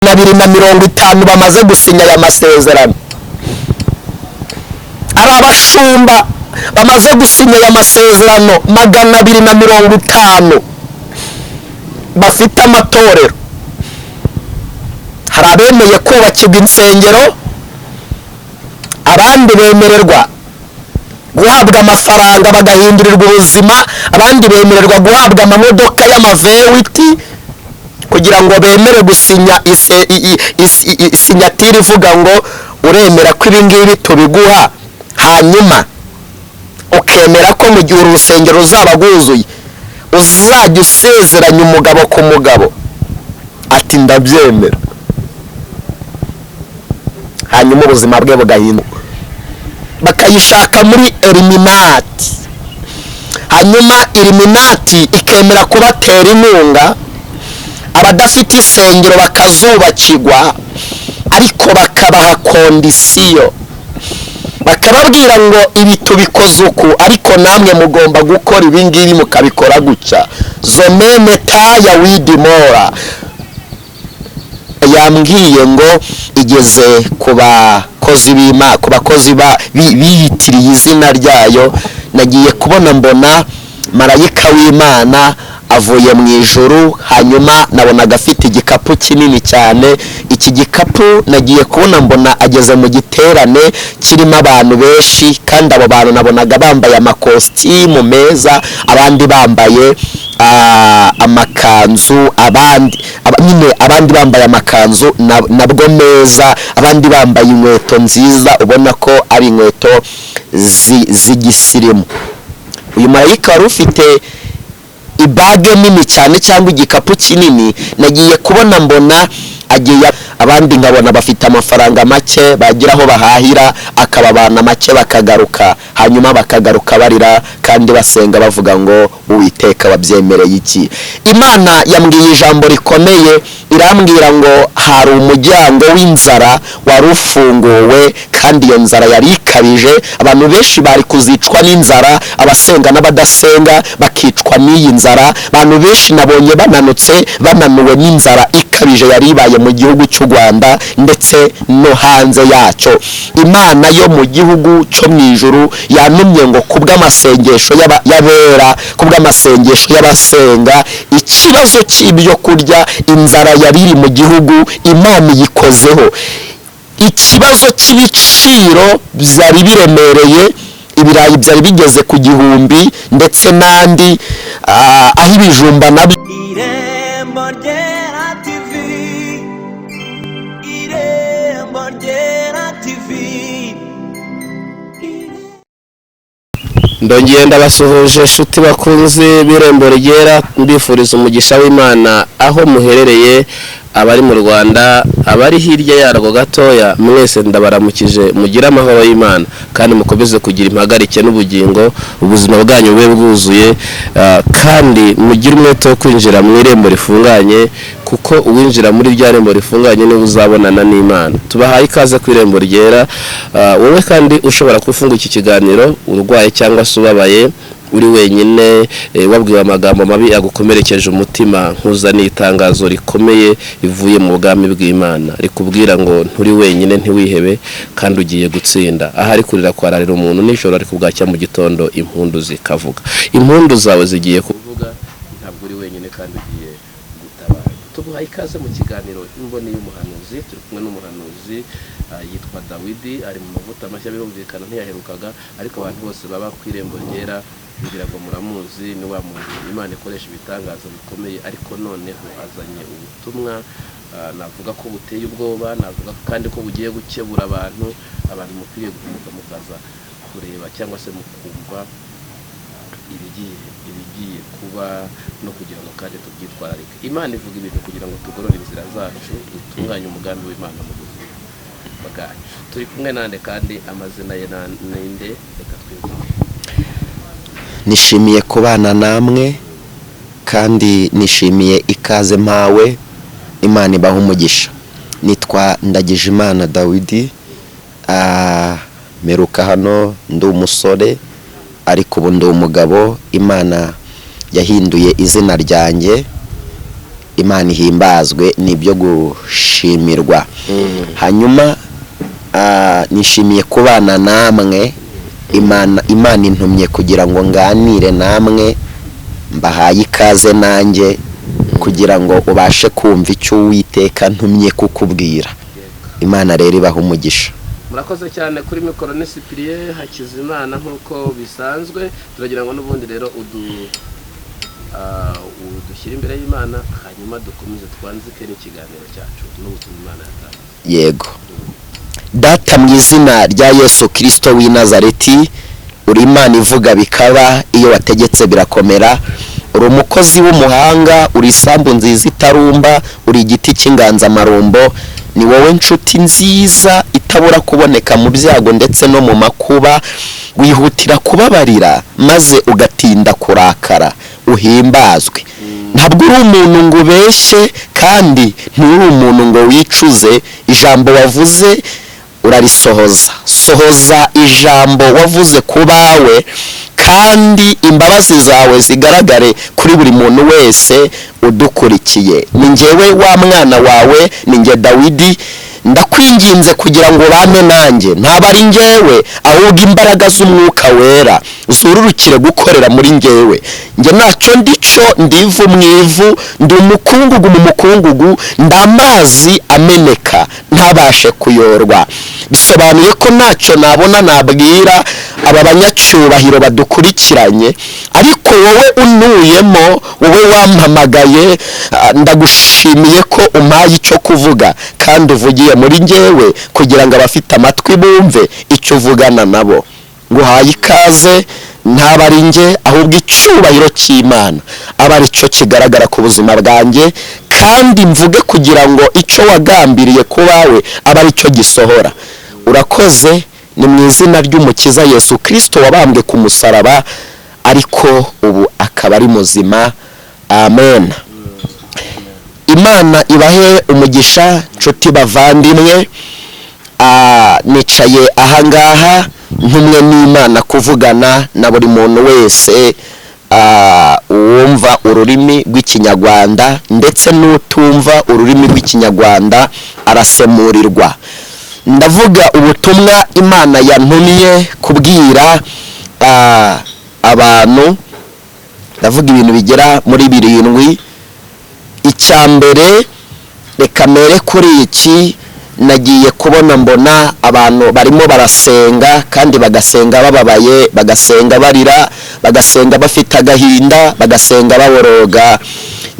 250 bamaze gusinya aya masezerano. Ari abashumba bamaze gusinya aya masezerano 250 bafite amatorero. Hari abemeye kubakirwa insengero, abandi bemererwa guhabwa amafaranga bagahindurirwa ubuzima, abandi bemererwa guhabwa amamodoka y'amavewiti kugira ngo bemere gusinya isinyatiri ivuga ngo uremera ko ibingibi tubiguha, hanyuma ukemera ko mu gihe urusengero ruzaba rwuzuye uzajya usezeranya umugabo ku mugabo. Ati ndabyemera, hanyuma ubuzima bwe bugahinduka. Bakayishaka muri Illuminati, hanyuma Illuminati ikemera kubatera inkunga, abadafite isengero bakazubakirwa, ariko bakabaha kondisiyo, bakababwira ngo ibi tubikoze uku, ariko namwe mugomba gukora ibingibi mukabikora gutya. Zomene taya widimora yambwiye ngo igeze ku bakozi b'Imana, ku bakozi biyitiriye izina ryayo. Nagiye kubona mbona marayika w'Imana avuye mu ijuru, hanyuma nabonaga afite igikapu kinini cyane. Iki gikapu nagiye kubona mbona ageze mu giterane kirimo abantu benshi, kandi abo bantu nabonaga bambaye amakositimu meza, abandi bambaye amakanzu, abandi bambaye amakanzu nabwo meza, abandi bambaye inkweto nziza, ubona ko ari inkweto z'igisirimu. Uyu marayika wari ufite ibage nini cyane cyangwa igikapu kinini, nagiye kubona mbona agiye, abandi nkabona bafite amafaranga make bagira aho bahahira, akababana make bakagaruka, hanyuma bakagaruka barira kandi basenga bavuga ngo Uwiteka wabyemereye iki. Imana yambwiye ijambo rikomeye, irambwira ngo hari umuryango w'inzara wari ufunguwe, kandi iyo nzara yari ikabije. Abantu benshi bari kuzicwa n'inzara, abasenga n'abadasenga bakicwa n'iyi nzara. Abantu benshi nabonye bananuwe n'inzara ikabije yari ibaye mu gihugu cy'u Rwanda ndetse no hanze yacyo. Imana yo mu gihugu cyo mu ijuru yantumye ngo kubw'amasengesho y'abera, kubw'amasengesho y'abasenga, ikibazo cy'ibyo kurya, inzara yari iri mu gihugu, Imana yikozeho. Ikibazo cy'ibiciro byari biremereye, ibirayi byari bigeze ku 1000 ndetse n'andi aho ibijumba nabyo. Ndongeye ndabasuhuje nshuti bakunze b'Irembo Ryera, mbifuriza umugisha w'Imana aho muherereye, abari mu Rwanda, abari hirya yarwo gatoya, mwese ndabaramukije, mugira amahoro y'Imana kandi mukomeze kugira impagarike n'ubugingo, ubuzima bwanyu bube bwuzuye, kandi mugire umwete wo kwinjira mu irembo rifunganye, kuko uwinjira muri rya rembo rifunganye niwe uzabonana n'Imana. Tubahaye ikaze ku Irembo Ryera. Wowe kandi ushobora kufunga iki kiganiro urwaye cyangwa se ubabaye, uri wenyine, wabwiwe amagambo mabi agukomerekeje umutima, nkuzaniye itangazo rikomeye rivuye mu bwami bw'Imana rikubwira ngo nturi wenyine, ntiwihebe kandi ugiye gutsinda. Ahari kurira kwararira umuntu nijoro, ariko bwacya mu gitondo impundu zikavuga. Impundu zawe zigiye kuvuga, ntabwo uri wenyine kandi ugiye gutabara. Tuguhaye ikaze mu kiganiro Imboni y'umuhanuzi. Turi kumwe n'umuhanuzi yitwa Dawidi, ari mu mavuta mashya, birumvikana ntiyaherukaga, ariko abantu bose baba ku Irembo Ryera kugira ngo muramuzi, ni wa muntu Imana ikoresha ibitangaza bikomeye, ariko noneho azanye ubutumwa navuga ko buteye ubwoba, navuga kandi ko bugiye gukebura abantu mukwiriye guhumuka mukaza kureba cyangwa se mukumva ibigiye kuba, no kugira ngo kandi tubyitwararike. Imana ivuga ibintu kugira ngo tugorore inzira zacu, dutunganye umugambi w'Imana mu buzima bwacu. Turi kumwe nande kandi amazina ye ninde? Reka twibwire. Nishimiye kubana namwe kandi nishimiye ikaze mpawe, Imana ibaha umugisha. Nitwa Ndagijimana Dawidi, meruka hano ndi umusore, ariko ubu ndi umugabo. Imana yahinduye izina ryanjye, Imana ihimbazwe, nibyo gushimirwa. Hanyuma nishimiye kubana namwe. Imana intumye kugira ngo nganire namwe, mbahaye ikaze nanjye kugira ngo ubashe kumva icyo Uwiteka ntumye kukubwira. Imana rero ibaha umugisha. murakoze cyane kuri mikoro ni Cyprien Hakizimana nk'uko bisanzwe. turagira ngo n'ubundi rero udushyire imbere y'Imana, hanyuma dukomeze twanzike n'ikiganiro cyacu n'ubutumwa Imana yatanze. Yego. Data, mu izina rya Yesu Kristo w'i Nazareti, uri Imana ivuga bikaba, iyo wategetse birakomera. Uri umukozi w'umuhanga, uri isambu nziza itarumba, uri igiti cy'inganzamarumbo. Ni wowe nshuti nziza itabura kuboneka mu byago ndetse no mu makuba. Wihutira kubabarira maze ugatinda kurakara. Uhimbazwe. Ntabwo uri umuntu ngo ubeshye, kandi nturi umuntu ngo wicuze. Ijambo wavuze urarisohoza. Sohoza ijambo wavuze ku bawe, kandi imbabazi zawe zigaragare kuri buri muntu wese udukurikiye. Ni njyewe wa mwana wawe, ni njye Dawidi. Ndakwinginze kugira ngo ubane nanjye, ntaba ari njyewe, ahubwo imbaraga z'Umwuka Wera zururukire gukorera muri njyewe. Njye ntacyo ndico, ndivu mu ivu, ndi umukungugu mu mukungugu, ndamazi ameneka ntabashe kuyorwa. Bisobanuye ko ntacyo nabona nabwira aba banyacyubahiro badukurikiranye, ariko wowe unuyemo, wowe wampamagaye, ndagushimiye ko umpaye icyo kuvuga, kandi uvugiye muri njyewe kugira ngo abafite amatwi bumve icyo uvugana nabo. Nguhaye ikaze, ntaba ari njye, ahubwo icyubahiro cy'Imana aba ari cyo kigaragara ku buzima bwanjye, kandi mvuge kugira ngo icyo wagambiriye ku bawe aba ari cyo gisohora. Urakoze. Ni mu izina ry'Umukiza Yesu Kristo wabambwe ku musaraba, ariko ubu akaba ari muzima. Amen. Imana ibahe umugisha nshuti bavandimwe. Nicaye ahangaha ntumwe n'Imana kuvugana na buri muntu wese wumva ururimi rw'Ikinyarwanda, ndetse n'utumva ururimi rw'Ikinyarwanda arasemurirwa. Ndavuga ubutumwa Imana yantumye kubwira abantu. Ndavuga ibintu bigera muri 7. Icya mbere, reka mere kuri iki. Nagiye kubona mbona abantu barimo barasenga, kandi bagasenga bababaye, bagasenga barira, bagasenga bafite agahinda, bagasenga baboroga.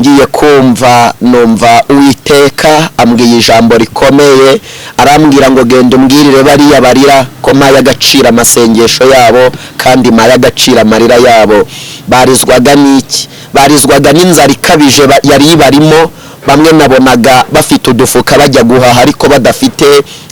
Ngiye kumva numva Uwiteka ambwiye ijambo rikomeye, arambwira ngo genda umbwirire bariya barira ko mpaye agaciro amasengesho yabo, kandi mpaye agaciro amarira yabo. Barizwaga n'iki? Barizwaga n'inzara ikabije yari barimo. Bamwe nabonaga bafite udufuka bajya guhaha ariko badafite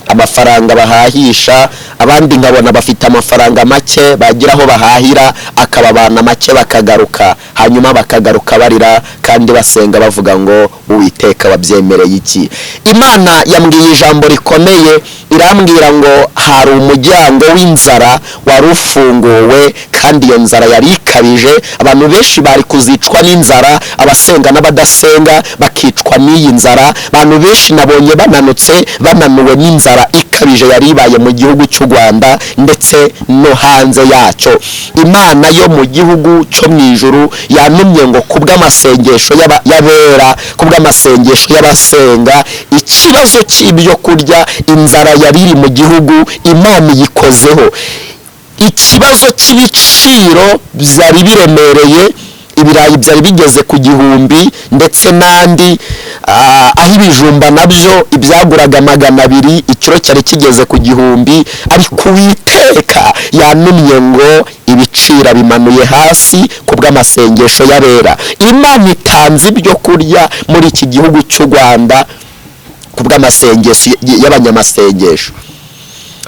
amafaranga bahahisha, abandi nkabona bafite amafaranga make bagira aho bahahira, akababana make bakagaruka, hanyuma bakagaruka barira kandi basenga bavuga ngo Uwiteka wabyemereye iki? Imana yambwiye ijambo rikomeye, irambwira ngo hari umuryango w'inzara wari ufunguwe, kandi iyo nzara yari ikabije. Abantu benshi bari kuzicwa n'inzara, abasenga n'abadasenga bakicwa n'iyi nzara. Abantu benshi nabonye bananutse, bananuwe n'inzara ikabije yari ibaye mu gihugu cy'u Rwanda ndetse no hanze yacyo. Imana yo mu gihugu cyo mu ijuru yantumye ngo kubw'amasengesho y'abera, kubw'amasengesho y'abasenga, ikibazo cy'ibyo kurya, inzara yari iri mu gihugu, Imana iyikozeho. Ikibazo cy'ibiciro byari biremereye, ibirayi byari bigeze ku 1000, ndetse n'andi aho ibijumba nabyo ibyaguraga 200, ikiro cyari kigeze ku 1000. ariko Uwiteka yanumye ngo ibiciro bimanuye hasi kubw'amasengesho y'abera. Imana itanze ibyo kurya muri iki gihugu cy'u Rwanda kubw'amasengesho y'abanyamasengesho.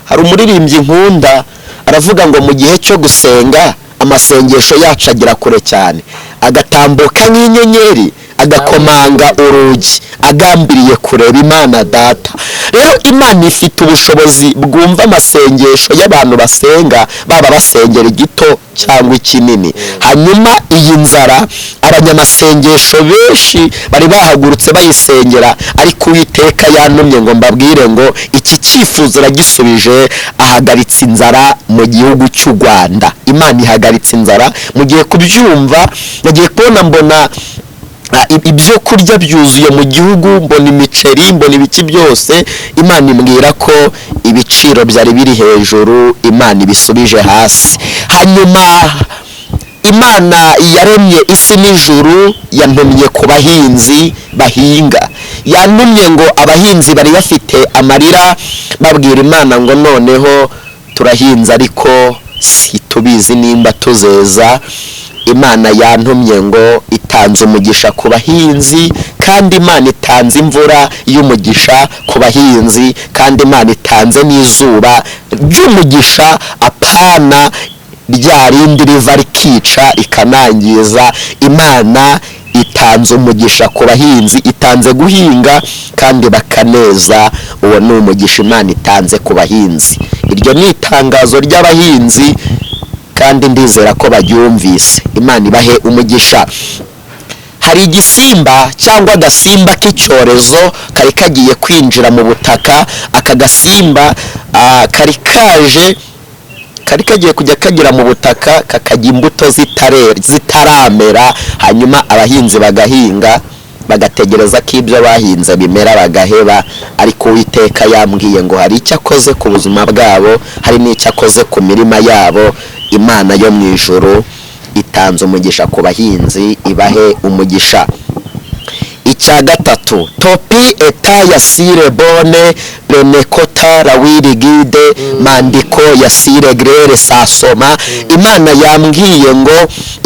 Hari umuririmbyi nkunda aravuga ngo mu gihe cyo gusenga amasengesho yacu agira kure cyane, agatambuka nk'inyenyeri, agakomanga urugi, agambiriye kureba Imana Data. rero Imana ifite ubushobozi bwumva amasengesho y'abantu basenga, baba basengera igito cyangwa ikinini. Hanyuma iyi nzara abanyamasengesho benshi bari bahagurutse bayisengera, ariko Uwiteka yantumye ngo mbabwire ngo iki cyifuzo aragisubije, ahagaritse inzara mu gihugu cy'u Rwanda. Imana ihagaritse inzara. Mugiye kubyumva, nagiye kubona mbona ibyo kurya byuzuye mu gihugu, mbona imiceri, mbona ibiki byose. Imana imbwira ko ibiciro byari biri hejuru, Imana ibisubije hasi. Hanyuma Imana yaremye isi n'ijuru, yantumye ku bahinzi bahinga. Yantumye ngo abahinzi bari bafite amarira babwira Imana ngo noneho turahinze ariko situbizi nimba tuzeza. Imana yantumye ngo itanze umugisha ku bahinzi, kandi Imana itanze imvura y'umugisha ku bahinzi, kandi Imana itanze n'izuba ry'umugisha, apana rya rindi riva rikica rikanangiza. Imana itanze umugisha ku bahinzi, itanze guhinga kandi bakaneza. Uwo ni umugisha Imana itanze ku bahinzi. Iryo ni itangazo ry'abahinzi kandi ndizera ko baryumvise. Imana ibahe umugisha. Hari igisimba cyangwa agasimba k'icyorezo kari kagiye kwinjira mu butaka. Aka gasimba kari kagiye kujya kagira mu butaka, kakajya imbuto zitaramera. Hanyuma abahinzi bagahinga, bagategereza ko ibyo bahinze bimera, bagaheba. Ariko Uwiteka yambwiye ngo hari icyo akoze ku buzima bwabo, hari n'icyo akoze ku mirima yabo. Imana yo mu ijuru itanze umugisha ku bahinzi, ibahe umugisha. Icya gatatu, topi eta yasire bone renekota rawirigide mandiko yasire grere sasoma. Imana yambwiye ngo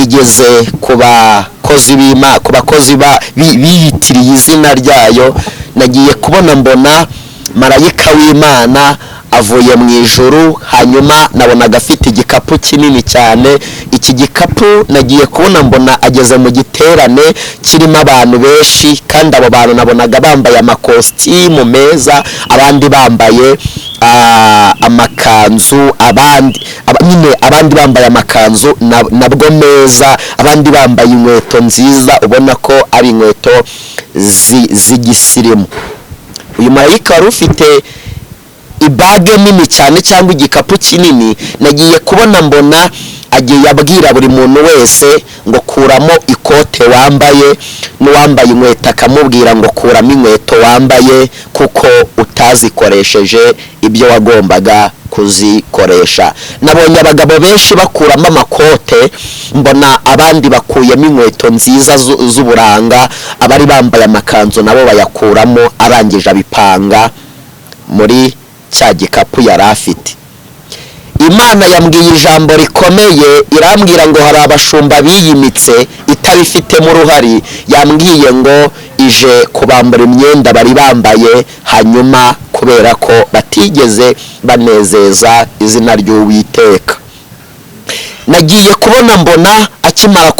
igeze ku bakozi b'Imana, ku bakozi biyitiriye izina ryayo. Nagiye kubona mbona marayika w'Imana avuye mu ijuru, hanyuma nabonaga afite igikapu kinini cyane. Iki gikapu nagiye kubona mbona ageze mu giterane kirimo abantu benshi, kandi abo bantu nabonaga bambaye amakositimu meza, abandi bambaye amakanzu, abandi bambaye amakanzu nabwo meza, abandi bambaye inkweto nziza, ubona ko ari inkweto z'igisirimu. Uyu marayika wari ufite ibage nini cyane cyangwa igikapu kinini. Nagiye kubona mbona agiye abwira buri muntu wese ngo kuramo ikote wambaye, n'uwambaye inkweto akamubwira ngo kuramo inkweto wambaye, kuko utazikoresheje ibyo wagombaga kuzikoresha. Nabonye abagabo benshi bakuramo amakote, mbona abandi bakuyemo inkweto nziza z'uburanga, abari bambaye amakanzu nabo bayakuramo, arangije abipanga muri cya gikapu yari afite. Imana yambwiye ijambo rikomeye, irambwira ngo hari abashumba biyimitse itabifitemo uruhari. Yambwiye ngo ije kubambura imyenda bari bambaye, hanyuma kubera ko batigeze banezeza izina ry'Uwiteka. Nagiye kubona mbona akimara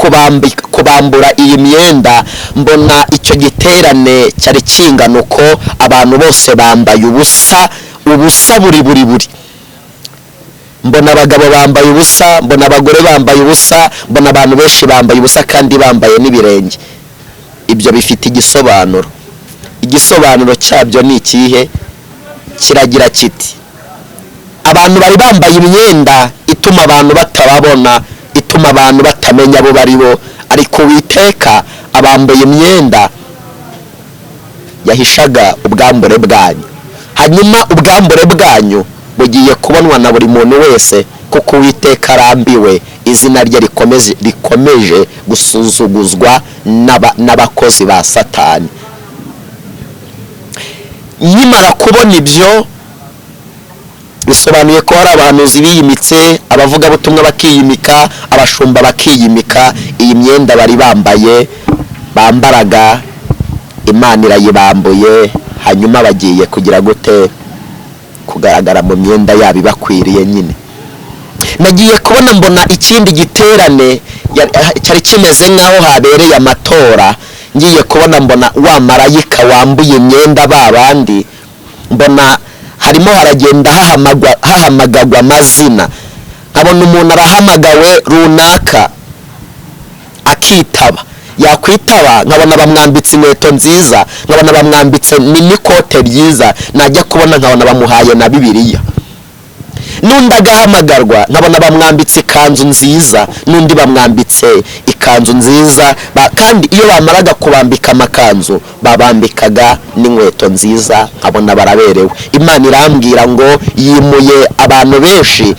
kubambura iyi myenda, mbona icyo giterane cyari kingana uko, abantu bose bambaye ubusa buri. Mbona abagabo bambaye ubusa, mbona abagore bambaye ubusa, mbona abantu benshi bambaye ubusa kandi bambaye n'ibirenge. Ibyo bifite igisobanuro. Igisobanuro cyabyo ni ikihe? Kiragira kiti: abantu bari bambaye imyenda ituma abantu batababona, ituma abantu batamenya abo bari bo, ariko Uwiteka abambaye imyenda yahishaga ubwambure bwanyu. Hanyuma ubwambure bwanyu bugiye kubonwa na buri muntu wese, kuko Uwiteka arambiwe izina rye rikomeje gusuzuguzwa n'abakozi ba Satani. Nyimara kubona ibyo, bisobanuye ko hari abahanuzi biyimitse, abavugabutumwa bakiyimika, abashumba bakiyimika. Iyi myenda bari bambaraga, Imana irayibambuye, hanyuma bagiye kugira gute? Kugaragara mu myenda yabo ibakwiriye nyine. Nagiye kubona mbona ikindi giterane cyari kimeze nk'aho habereye amatora. Ngiye kubona mbona wa marayika wambuye imyenda babandi, mbona harimo haragenda hahamagagwa amazina, nkabona umuntu arahamagawe runaka akitaba, yakwitaba nkabona bamwambitse inkweto nziza, nkabona bamwambitse n'ikote ryiza, najya kubona nkabona bamuhaye na Bibiliya. N'undi agahamagarwa nkabona bamwambitse ikanzu nziza, n'undi bamwambitse ikanzu nziza, kandi iyo bamaraga kubambika amakanzu babambikaga n'inkweto nziza, nkabona baraberewe. Imana irambwira ngo yimuye abantu benshi,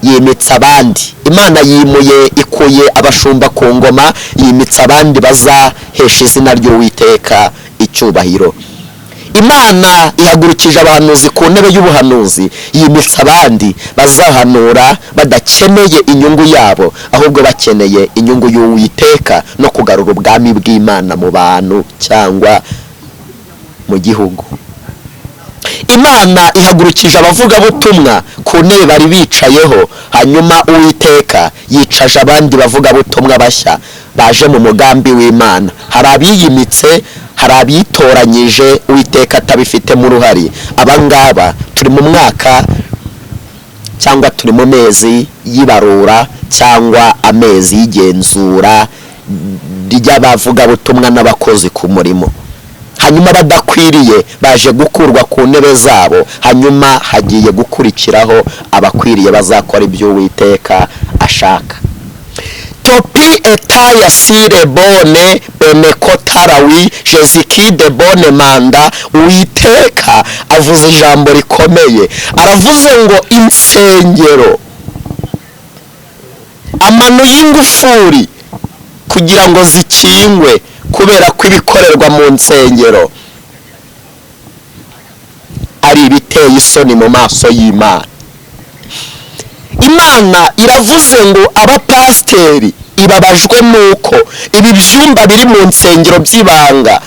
yimitse abandi. Imana yimuye, ikuye abashumba ku ngoma, yimitse abandi bazahesha izina ry'Uwiteka icyubahiro. Imana ihagurukije abahanuzi ku ntebe y'ubuhanuzi, yimitse abandi bazahanura badakeneye inyungu yabo, ahubwo bakeneye inyungu y'Uwiteka no kugarura ubwami bw'Imana mu bantu cyangwa mu gihugu. Imana ihagurukije abavugabutumwa ku ntebe bari bicayeho, hanyuma Uwiteka yicaje abandi bavugabutumwa bashya baje mu mugambi w'Imana. Hari abiyimitse, hari abitoranyije Uwiteka atabifitemo uruhare. Abangaba turi mu mwaka cyangwa turi mu mezi y'ibarura cyangwa amezi y'igenzura ry'abavugabutumwa n'abakozi ku murimo. Hanyuma badakwiriye baje gukurwa ku ntebe zabo, hanyuma hagiye gukurikiraho abakwiriye bazakora ibyo Uwiteka ashaka. Topi etaya sire bone benekotarawi jeziki de bone manda. Uwiteka avuze ijambo rikomeye, aravuze ngo insengero, amano y'ingufuri kugira ngo zikingwe, kubera ko ibikorerwa mu nsengero ari ibiteye isoni mu maso y'Imana. Imana iravuze ngo abapasiteri ibabajwe nuko ibi byumba biri mu nsengero by'ibanga,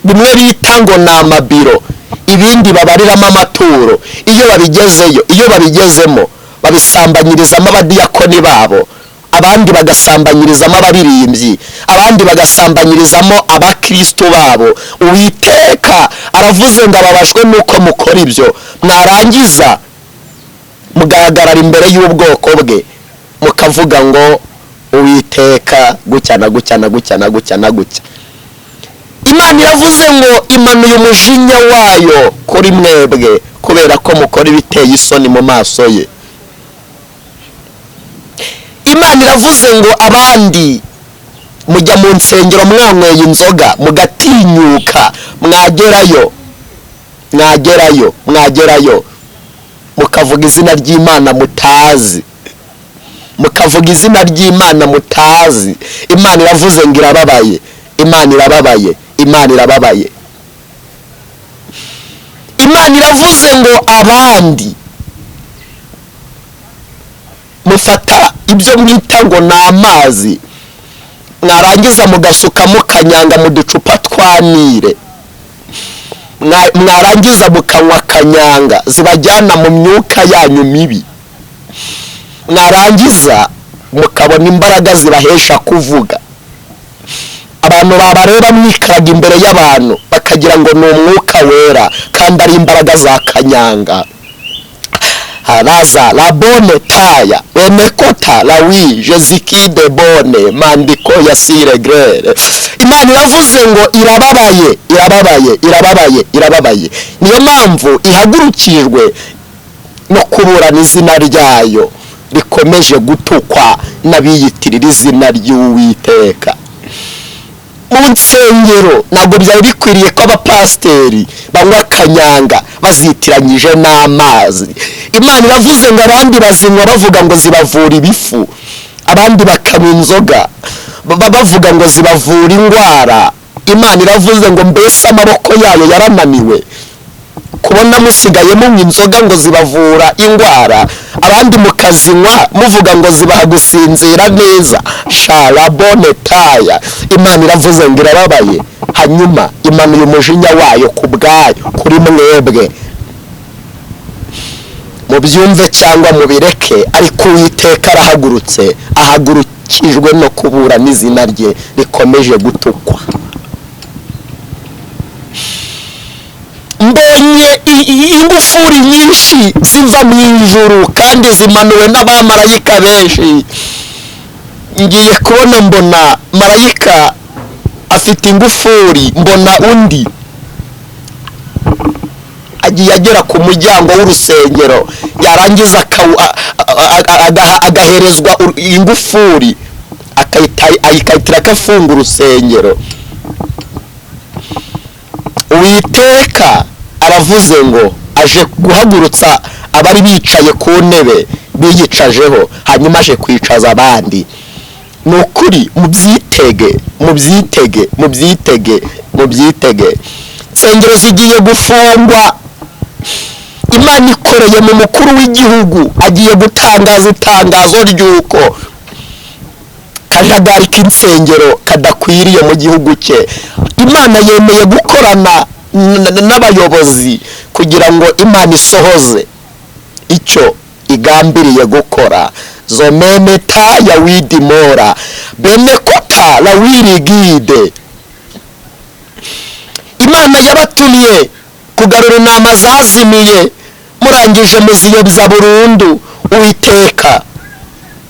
bimwe bita ngo ni amabiro, ibindi babariramo amaturo, iyo babigezemo babisambanyirizamo abadiyakoni babo, abandi bagasambanyirizamo abaririmbyi, abandi bagasambanyirizamo abakristo babo. Uwiteka aravuze ngo ababajwe nuko mukora ibyo, mwarangiza mugahagarara imbere y'ubwoko bwe mukavuga ngo Uwiteka gutya na gutya na gutya na gutya na gutya. Imana iravuze ngo imanuye umujinya wayo kuri mwebwe kubera ko mukora ibiteye isoni mu maso ye. Imana iravuze ngo abandi mujya mu nsengero mwanyweye inzoga mugatinyuka, mwagerayo mukavuga izina ry'Imana mutazi, mukavuga izina ry'Imana mutazi. Imana iravuze ngo irababaye, Imana irababaye, Imana irababaye. Imana iravuze ngo abandi mufata ibyo mwita ngo ni amazi, mwarangiza mugasukamo kanyanga mu ducupa twa Nile, mwarangiza mukanywa kanyanga zibajyana mu myuka yanyu mibi, mwarangiza mukabona imbaraga zibahesha kuvuga. Abantu babareba mwikaraga imbere y'abantu bakagira ngo ni umwuka wera, kandi ari imbaraga za kanyanga. Haraza la bone taya benekota la wi jeziki de bone mandiko ya sire grere. Imana iravuze ngo irababaye. Niyo mpamvu ihagurukijwe no kuburana izina ryayo rikomeje gutukwa n'abiyitirira izina ry'Uwiteka. Mu nsengero ntabwo byari bikwiriye ko abapasiteri banywa kanyanga bazitiranyije n'amazi. Imana iravuze ngo abandi bazinywa bavuga ngo zibavura ibifu, abandi bakanywa inzoga bavuga ngo zibavura indwara. Imana iravuze ngo mbese amaboko yayo yarananiwe kubona musigaye munywa inzoga ngo zibavura indwara, abandi mukazinywa muvuga ngo zibaha gusinzira neza. Sharabone taya. Imana iravuze ngo irababaye, hanyuma imanuye umujinya wayo ku bwayo kuri mwebwe. Mubyumve cyangwa mubireke, ariko Uwiteka arahagurutse, ahagurukijwe no kuburana izina rye rikomeje gutukwa. Mbonye mbonye ingufuri nyinshi ziva mu ijuru kandi zimanuwe n'abamarayika benshi. Ngiye kubona mbona marayika afite ingufuri, mbona undi agiye agera ku muryango w'urusengero, yarangiza agaherezwa ingufuri akayitira akafunga urusengero. Uwiteka aravuze ngo aje guhagurutsa abari bicaye ku ntebe biyicajeho, hanyuma aje kwicaza abandi. Ni ukuri mubyitege, mubyitege, mubyitege, mubyitege. Insengero zigiye gufungwa. Imana ikoreye mu mukuru w'igihugu, agiye gutangaza itangazo ry'uko kajagari k'insengero kadakwiriye mu gihugu cye. Imana yemeye gukorana n'abayobozi kugira ngo Imana isohoze icyo igambiriye gukora. Zomene ta ya widimora bene kota la wirigide. Imana yabatumye kugarura intama zazimiye, murangije muziyobya burundu. Uwiteka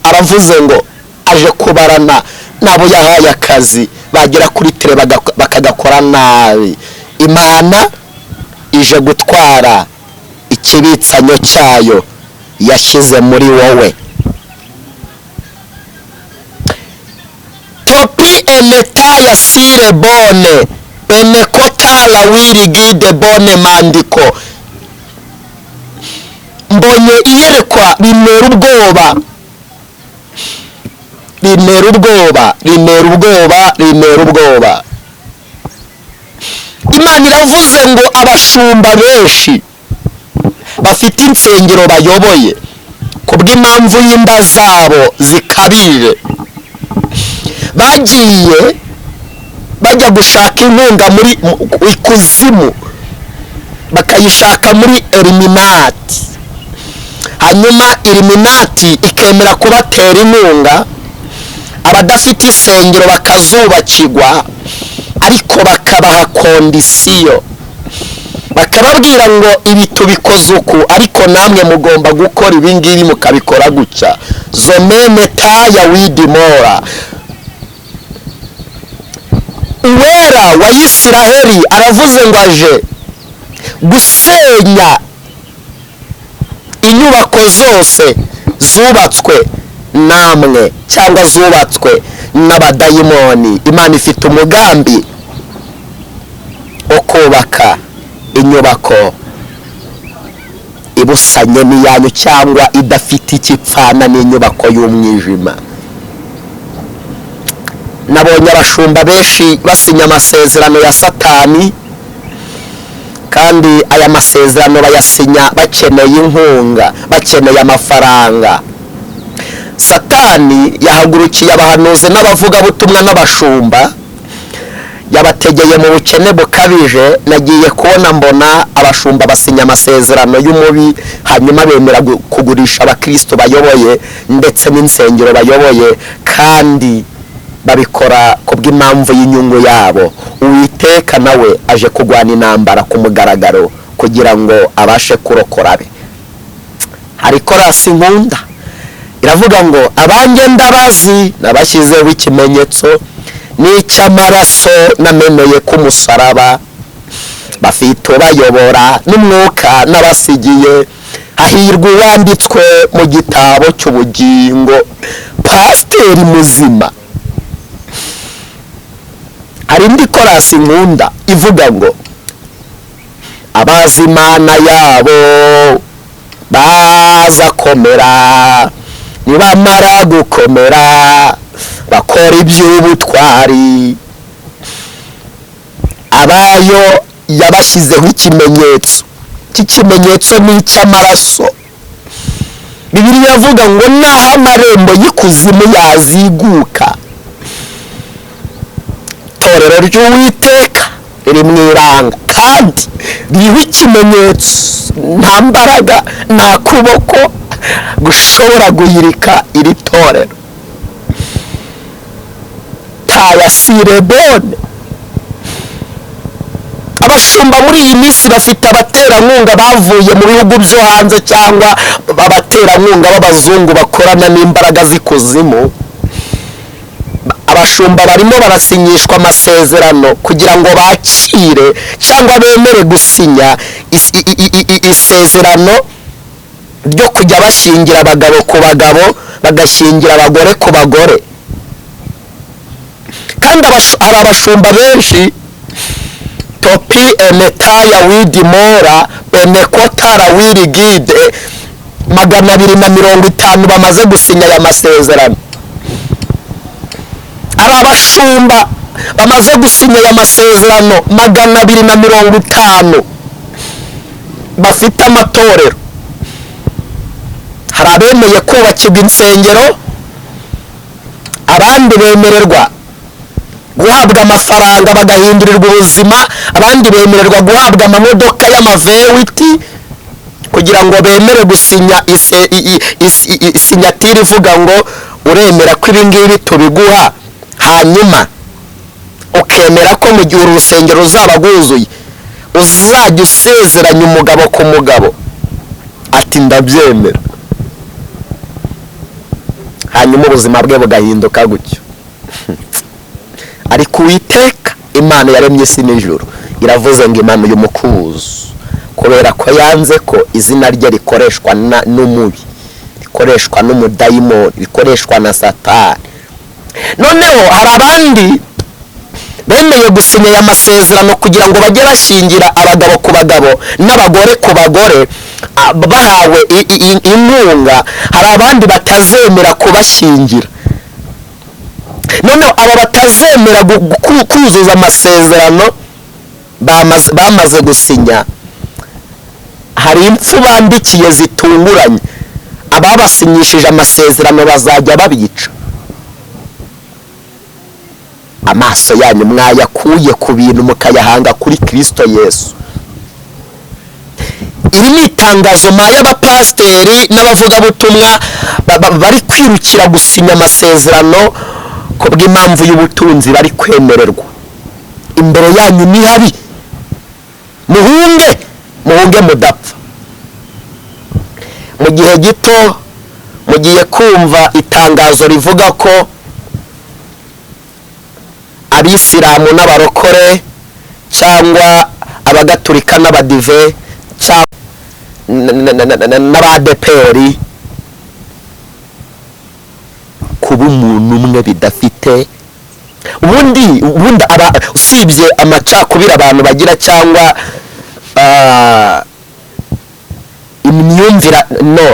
aravuze ngo aje kubarana nabo yahaye akazi, bagera kuri tere bakagakora nabi. Imana ije gutwara ikibitsanyo cyayo yashyize muri wowe. Topi eneta ya sire bone enekota la wirigide bone mandiko. Mbonye iyerekwa rinera ubwoba, rinera ubwoba, rinera ubwoba, rinera ubwoba. Imana iravuze ngo abashumba benshi bafite insengero bayoboye kubw'impamvu y'imba zabo zikabije, bagiye bajya gushaka inkunga muri ikuzimu, bakayishaka muri Illuminati. Hanyuma Illuminati ikemera kubatera inkunga, abadafite insengero bakazubakirwa, ariko bakabaha kondisiyo, bakababwira ngo ibi tubikoze uku, ariko namwe mugomba gukora ibingibi mukabikora gutya. Zomene taya widimora. Uwera wa Isiraheli aravuze ngo aje gusenya inyubako zose zubatswe namwe cyangwa zubatswe n'abadayimoni. Imana ifite umugambi wo kubaka inyubako ibusanye n'iyanyu cyangwa idafite ikipfana n'inyubako y'umwijima. Nabonye abashumba benshi basinya amasezerano ya Satani, kandi aya masezerano bayasinya bakeneye inkunga, bakeneye amafaranga. Satani yahagurukiye abahanuzi n'abavugabutumwa n'abashumba, yabategeye mu bukene bukabije. Nagiye kubona mbona abashumba basinya amasezerano y'umubi, hanyuma bemera kugurisha abakristo bayoboye ndetse n'insengero bayoboye, kandi babikora kubw'impamvu y'inyungu yabo. Uwiteka nawe aje kugwana intambara ku mugaragaro kugira ngo abashe kurokora be. Hari korasi nkunda iravuga ngo abanjye ndabazi, nabashyizeho ikimenyetso n'icy'amaraso nameneye ku musaraba, bafite ubayobora n'umwuka nabasigiye, hahirwa uwanditswe mu gitabo cy'ubugingo. Pasiteri muzima. Hari indi korasi nkunda ivuga ngo abazi Imana yabo baza komera, nibamara gukomera bakora iby'ubutwari. Abayo yabashyizeho ikimenyetso, cy'ikimenyetso n'icy'amaraso. Bibiliya iravuga ngo naho amarembo y'ikuzimu yaziguka, itorero ry'Uwiteka riri mu iranga kandi ririho ikimenyetso. Nta mbaraga, nta kuboko gushobora guhirika iri torero. Taya sirebone. abashumba muri iyi minsi bafite abaterankunga bavuye mu bihugu byo hanze cyangwa abaterankunga b'abazungu bakorana n'imbaraga z'ikuzimu. Abashumba barimo barasinyishwa amasezerano kugira ngo bakire cyangwa bemere gusinya isezerano ryo kujya bashingira abagabo ku bagabo, bagashingira abagore ku bagore. kandi hari abashumba benshi topi emetaya widimora benekotara wirigide 250 bamaze gusinya aya masezerano. Hari abashumba bamaze gusinya aya masezerano 250 bafite amatorero. Hari abemeye kubakirwa insengero, abandi bemererwa guhabwa amafaranga bagahindurirwa ubuzima, abandi bemererwa guhabwa amamodoka y'amavewiti kugira ngo bemere gusinya isinyatiri ivuga ngo uremera ko ibi ngibi tubiguha, hanyuma ukemera ko mu gihe urusengero ruzaba rwuzuye uzajya usezeranya umugabo ku mugabo. Ati ndabyemera, hanyuma ubuzima bwe bugahinduka gutyo. Ariko Uwiteka Imana yaremye isi n'ijuru iravuze ngo Imana y'umukuzo, kubera ko yanze ko izina rye rikoreshwa n'umubi, rikoreshwa n'umudayimoni, rikoreshwa na Satani. Noneho hari abandi bemeye gusinya aya masezerano kugira ngo bajye bashingira abagabo ku bagabo n'abagore ku bagore bahawe inkunga. Hari abandi batazemera kubashingira. Noneho aba batazemera kuzuza amasezerano bamaze gusinya, hari impfu bandikiye zitunguranye. Ababasinyishije amasezerano bazajya babica. Amaso yanyu mwayakuye ku bintu mukayahanga kuri Kristo Yesu. Iri ni itangazo y'abapasiteri n'abavugabutumwa bari kwirukira gusinya amasezerano ku bw'impamvu y'ubutunzi bari kwemererwa. Imbere yanyu ni habi, muhunge mudapfa. Mu gihe gito mugiye kumva itangazo rivuga ko abisilamu n'abarokore cyangwa abagatulika n'abadive n'abadeperi kuba umuntu umwe bidafite ubundi usibye amacakubiri abantu bagira cyangwa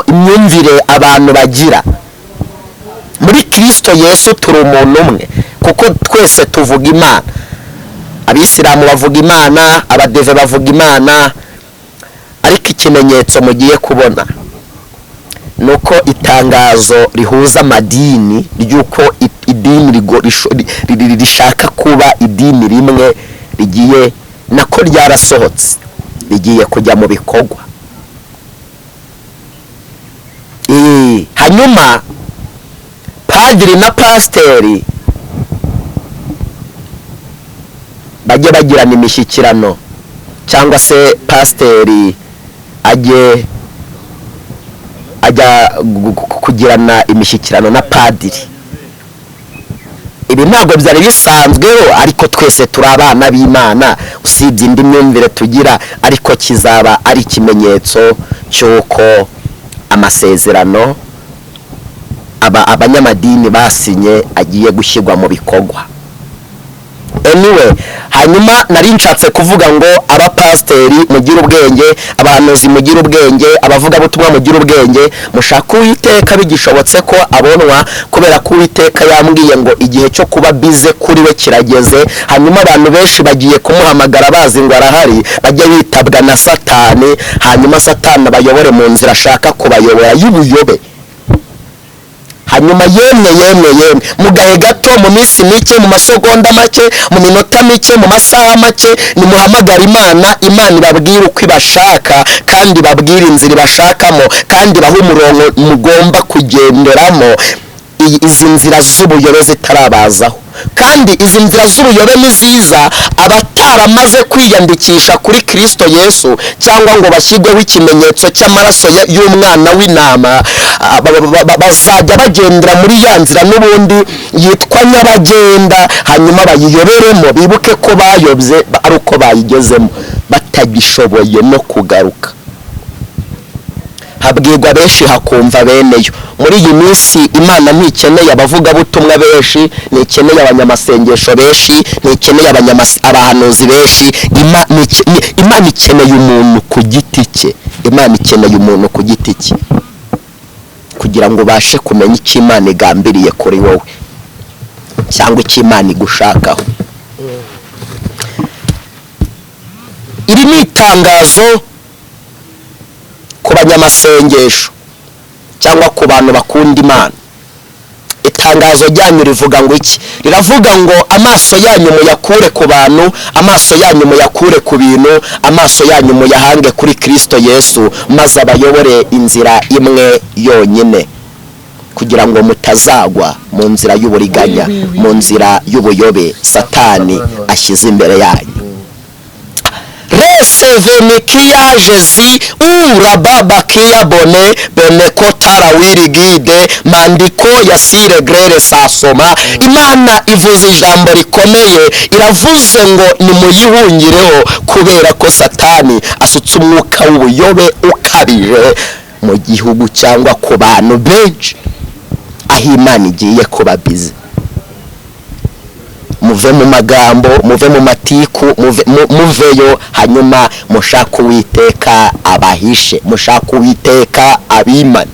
imyumvire abantu bagira. Muri Kristo Yesu turi umuntu umwe, kuko twese tuvuga Imana. Abisilamu bavuga Imana, abadeve bavuga Imana, ariko ikimenyetso mugiye kubona nuko itangazo rihuza amadini ry'uko idini rishaka kuba idini rimwe rigiye nako ryarasohotse, rigiye kujya mu bikorwa. Hanyuma padiri na pasiteri bajye bagirana imishyikirano, cyangwa se pasiteri ajya kugirana imishyikirano na padiri. Ibi ntabwo byari bisanzweho, ariko twese turi abana b'Imana usibye indi myumvire tugira, ariko kizaba ari ikimenyetso cy'uko amasezerano abanyamadini basinye agiye gushyirwa mu bikorwa. Anyway, hanyuma nari nshatse kuvuga ngo abapasiteri mugire ubwenge, abahanuzi mugire ubwenge, abavugabutumwa mugire ubwenge, mushaka Uwiteka bigishobotse ko abonwa, kubera ko Uwiteka yambwiye ngo igihe cyo kuba bize kuri we kirageze. Hanyuma abantu benshi bagiye kumuhamagara bazi ngo arahari, bajye bitabwa na Satani, hanyuma Satani bayobore mu nzira ashaka kubayobora y'ubuyobe. Hanyuma yemwe mu gahe gato, mu minsi mike, mu masegonda make, mu minota mike, mu masaha make, nimuhamagara Imana ibabwire uko ibashaka, kandi babwire inzira ibashakamo, kandi bahe umurongo mugomba kugenderamo. izi nzira z'ubuyobe zitarabazaho. Kandi izi nzira z'ubuyobe ni ziza abataramaze kwiyandikisha kuri Kristo Yesu cyangwa ngo bashyirweho ikimenyetso cy'amaraso y'umwana w'intama, bazajya bagendera muri ya nzira n'ubundi yitwa nyabagenda, hanyuma bayiyoberemo bibuke ko bayobye ari uko bayigezemo batagishoboye no kugaruka. Habwirwa benshi hakumva beneyo. Muri iyi minsi Imana ntikeneye abavugabutumwa benshi, ntikeneye abanyamasengesho benshi, ntikeneye abahanuzi benshi. Imana ikeneye umuntu ku giti cye. Imana ikeneye umuntu ku giti cye kugira ngo ubashe kumenya icyo Imana igambiriye kuri wowe cyangwa icyo Imana igushakaho. Iri ni itangazo ku banyamasengesho cyangwa ku bantu bakunda Imana. Itangazo ryanyu rivuga ngo iki? Riravuga ngo amaso yanyu muyakure ku bantu, amaso yanyu muyakure ku bintu, amaso yanyu muyahange kuri Kristo Yesu, maze abayobore inzira imwe yonyine, kugira ngo mutazagwa mu nzira y'uburiganya, mu nzira y'ubuyobe Satani ashyize imbere yanyu. Resevenikia Jesi urababa kia bone benekotara wirigide mandiko ya sire grere sasoma. Imana ivuze ijambo rikomeye, iravuze ngo nimuyihungireho kubera ko Satani asutse umwuka w'ubuyobe ukabije mu gihugu cyangwa ku bantu benshi, aho Imana igiye kubabiza. Muve mu magambo, muve mu matiku, muveyo, hanyuma mushaka Uwiteka abahishe, mushaka Uwiteka abimane.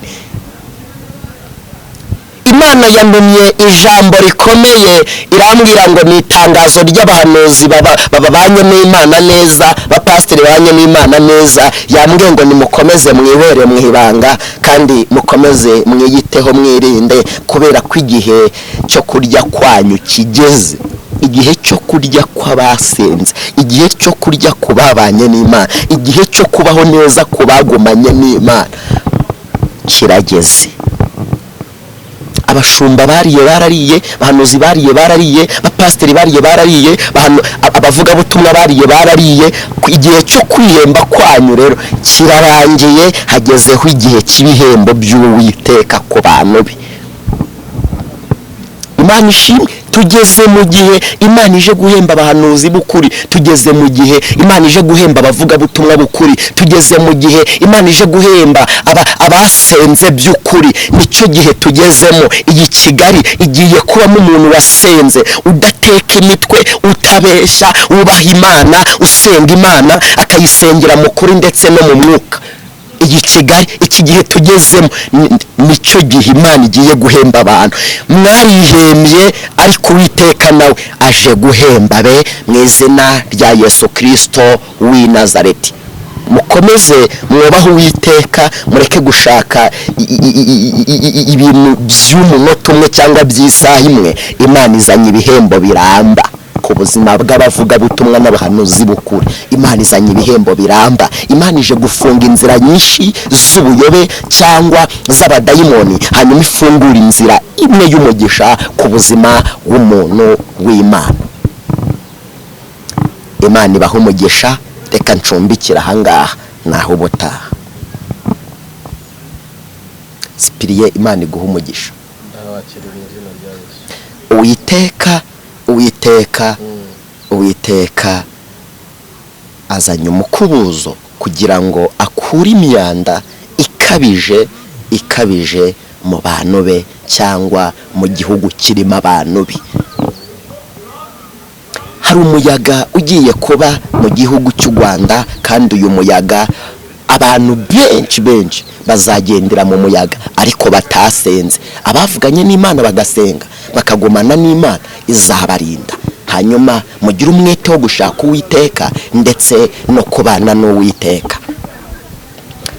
Imana yantumye ijambo rikomeye, irambwira ngo ni itangazo ry'abahanuzi babanye n'Imana neza, bapasiteri babanye n'Imana neza. Yambwiye ngo nimukomeze mwibere mwibanga kandi mukomeze mwiyiteho mwirinde, kubera ko igihe cyo kurya kwanyu kigeze, igihe cyo kurya kw'abasenze, igihe cyo kurya kubabanye n'Imana, igihe cyo kubaho neza kubagumanye n'Imana kirageze. Abashumba bariye barariye, abahanuzi bariye barariye, abapasiteri bariye barariye, abavugabutumwa bariye barariye. Igihe cyo kwihemba kwanyu rero kirarangiye, hagezeho igihe cy'ibihembo by'Uwiteka ku bantu be. Imana ishimwe. Tugeze mu gihe Imana ije guhemba abahanuzi b'ukuri, tugeze mu gihe Imana ije guhemba abavugabutumwa b'ukuri, tugeze mu gihe Imana ije guhemba abasenze by'ukuri. Nicyo gihe tugezemo. Iyi Kigali igiye kubamo umuntu wasenze, udateka imitwe, utabesha, wubaha Imana, usenga Imana, akayisengera mu kuri ndetse no mu mwuka. Iyi Kigali, iki gihe tugezemo nicyo gihe Imana igiye guhemba abantu. Mwarihembye, ariko Uwiteka nawe aje guhemba be mu izina rya Yesu Kristo w'i Nazareti. Mukomeze mwubahe Uwiteka, mureke gushaka ibintu by'umunota umwe cyangwa by'isaha imwe. Imana izanye ibihembo biramba ku buzima bw'abavugabutumwa n'abahanuzi b'ukuri. Imana izanye ibihembo biramba. Imana ije gufunga inzira nyinshi z'ubuyobe cyangwa z'abadayimoni, hanyuma ifungura inzira imwe y'umugisha ku buzima w'umuntu w'Imana. Imana ibaha umugisha. Reka ncumbikira ahangaha, naho ubutaha. Sipiriye, Imana iguha umugisha. Uwiteka azanye umukubuzo kugira ngo akure imyanda ikabije mu bantu be cyangwa mu gihugu kirimo abantu be. Hari umuyaga ugiye kuba mu gihugu cy'u Rwanda, kandi uyu muyaga abantu benshi bazagendera mu muyaga ariko batasenze. Abavuganye n'Imana bagasenga bakagumana n'Imana izabarinda. Hanyuma mugire umwete wo gushaka Uwiteka ndetse no kubana n'Uwiteka.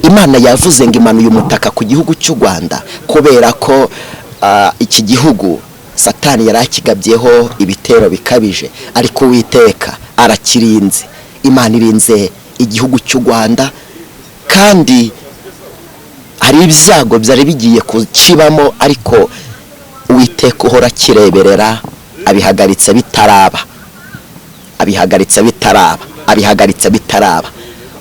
Imana yavuze ngo imanuye umutaka ku gihugu cy'u Rwanda kubera ko iki gihugu Satani yari akigabyeho ibitero bikabije, ariko Uwiteka arakirinze. Imana irinze igihugu cy'u Rwanda, kandi hari ibyago byari bigiye kukibamo, ariko Uwiteka uhora akireberera abihagaritse bitaraba, abihagaritse bitaraba.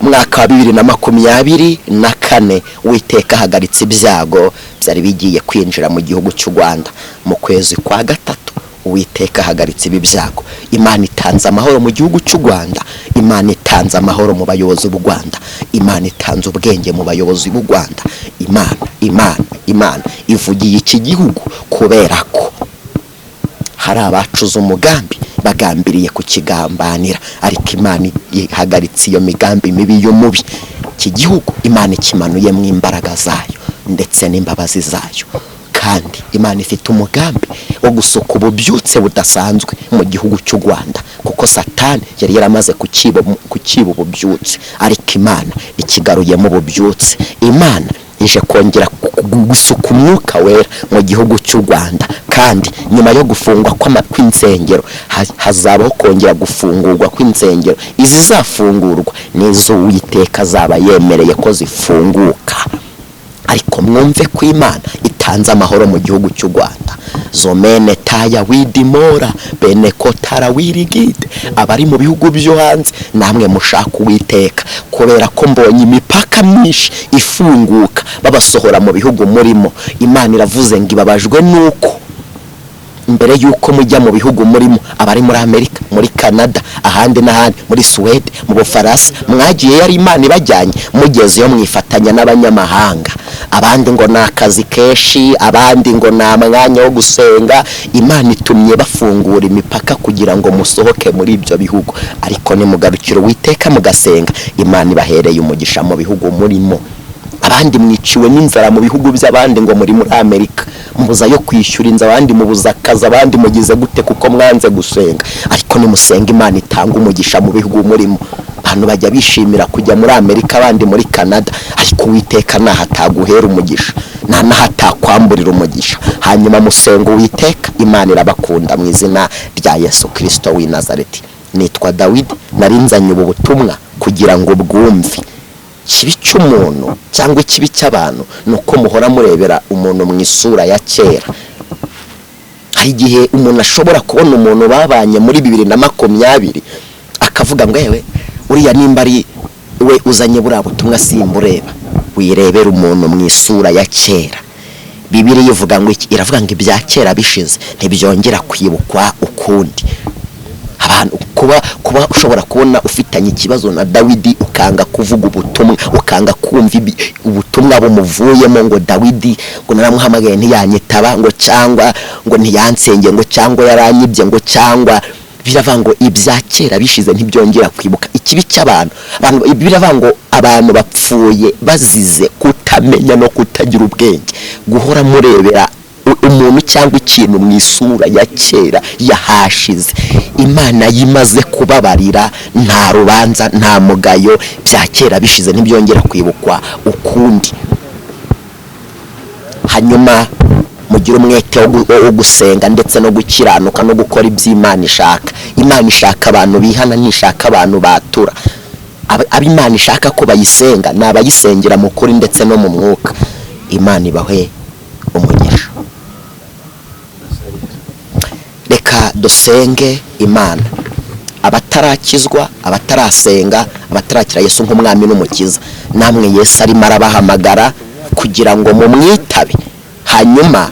Umwaka wa 2024 Uwiteka ahagaritse ibyago byari bigiye kwinjira mu gihugu cy'u Rwanda. Mu kwezi kwa gatatu Uwiteka ahagaritse ibi byago. Imana itanze amahoro mu gihugu cy'u Rwanda, Imana itanze amahoro mu bayobozi b'u Rwanda, Imana itanze ubwenge mu bayobozi b'u Rwanda. Imana ivugiye iki gihugu kubera ko hari abacuze umugambi bagambiriye kukigambanira, ariko Imana ihagaritse iyo migambi mibi y'umubi. Iki gihugu Imana ikimanuye mu imbaraga zayo ndetse n'imbabazi zayo, kandi Imana ifite umugambi wo gusuka ububyutse budasanzwe mu gihugu cy'u Rwanda, kuko Satani yari yaramaze kukiba ububyutse, ariko Imana ikigaruyemo ububyutse. Imana ije kongera gusuka umwuka wera mu gihugu cy'u Rwanda, kandi nyuma yo gufungwa kw'insengero hazabaho kongera gufungurwa kw'insengero. Izizafungurwa nizo Uwiteka azaba yemereye ko zifunguka. Ariko mwumve ko Imana itanze amahoro mu gihugu cy'u Rwanda. Zomene taya widimora bene kotara wirigide. Abari mu bihugu byo hanze namwe mushaka Uwiteka, kubera ko mbonye imipaka myinshi ifunguka babasohora mu bihugu murimo. Imana iravuze ngo ibabajwe nuko mbere yuko mujya mu bihugu murimo, abari muri Amerika, muri Canada, ahandi n'ahandi, muri Sweden, mu Bufaransa, mwagiye yari Imana ibajyanye, mugezeyo mwifatanya n'abanyamahanga. Abandi ngo ni akazi keshi, abandi ngo ni mwanya wo gusenga. Imana itumye bafungura imipaka kugira ngo musohoke muri ibyo bihugu, ariko nimugarukira Uwiteka mugasenga, Imana ibahereye umugisha mu bihugu murimo. Abandi mwiciwe n'inzara mu bihugu by'abandi ngo muri Amerika, mubuza yo kwishyura inzara, abandi mubuza akazi, abandi mugize gute kuko mwanze gusenga. Ariko nimusenga Imana itanga umugisha mu bihugu murimo. Abantu bajya bishimira kujya muri Amerika, abandi muri Canada, ariko Uwiteka nahataguhera umugisha, nahatakwamburira umugisha. Hanyuma musenga Uwiteka, Imana irabakunda mu izina rya Yesu Kristo w'i Nazareti. Nitwa Dawidi, narinzanye ubu butumwa kugira ngo bwumve. Kibi cy'umuntu cyangwa ikibi cy'abantu nuko muhora murebera umuntu mu isura ya kera. Hari igihe umuntu ashobora kubona umuntu babanye muri 2020 akavuga ngo yewe uriya nimba ari we uzanye buriya butumwa simbureba. Wirebera umuntu mu isura ya kera. Bibiliya ivuga ngo iki? Iravuga ngo ibya kera bishize ntibyongera kwibukwa ukundi. Abantu kuba ushobora kubona ufitanye ikibazo na Dawidi ukanga kuvuga ubutumwa, ukanga kumva ubutumwa bumuvuyemo, ngo Dawidi ngo naramuhamagaye ntiyanyitaba, ngo cyangwa ngo ntiyansenge, ngo cyangwa yaranyibye, ngo cyangwa biravuga ngo ibya kera bishize ntibyongera kwibuka. Ikibi cy'abantu, abantu biravuga ngo abantu bapfuye bazize kutamenya no kutagira ubwenge, guhora murebera umuntu cyangwa ikintu mu isura ya kera yahashize. Imana yimaze kubabarira, nta rubanza, nta mugayo. Bya kera bishize ntibyongera kwibukwa ukundi. Hanyuma mugira umwete wo gusenga ndetse no gukiranuka no gukora iby'Imana ishaka. Imana ishaka abantu bihana, nishaka abantu batura. Ab'Imana ishaka ko bayisenga n'abayisengera mu kuri ndetse no mu mwuka. Imana ibahe umugisha. Reka dusenge Imana. Abatarakizwa, abatarasenga, abatarakira Yesu nk'umwami n'umukiza, namwe Yesu arimo arabahamagara kugira ngo mumwitabe. Hanyuma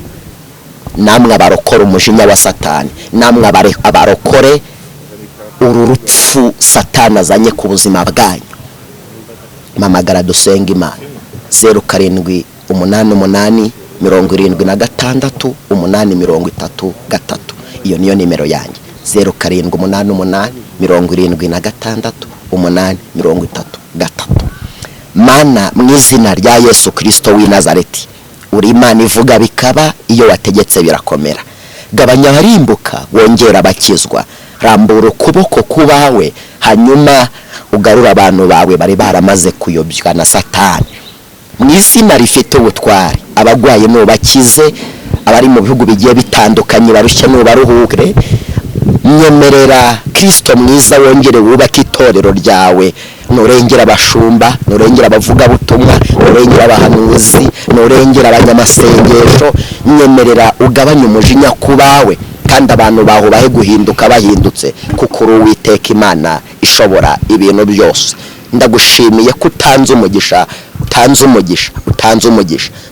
namwe abarokora umujinya wa Satani, namwe abarokore uru rupfu Satani azanye ku buzima bwanyu. Mamagara dusenga Imana. 0788 76 833. Iyo niyo nimero yanjye. 0788 76 833. Mana, mu izina rya Yesu Kristo w'i Nazareti, uri Imana ivuga bikaba, iyo wategetse birakomera. Gabanya abarimbuka, wongera abakizwa. Rambura ukuboko kubawe, hanyuma ugarura abantu bawe bari baramaze kuyobywa na Satani. Mu izina rifite ubutwari, abagwaye n'ubakize, abari mu bihugu bigiye bitandukanye barushye n'ubaruhure, nyemerera Kristo mwiza wongere wubake itorero ryawe, nurengera abashumba, nurengera abavugabutumwa, nurengera abahanuzi, nurengera abanyamasengesho, nyemerera ugabanye umujinya ku bawe, kandi abantu baho bahe guhinduka bahindutse, kuko uri Uwiteka Imana ishobora ibintu byose. Ndagushimiye ko utanze umugisha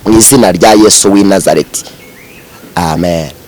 mu izina rya Yesu w'i Nazareti, amen.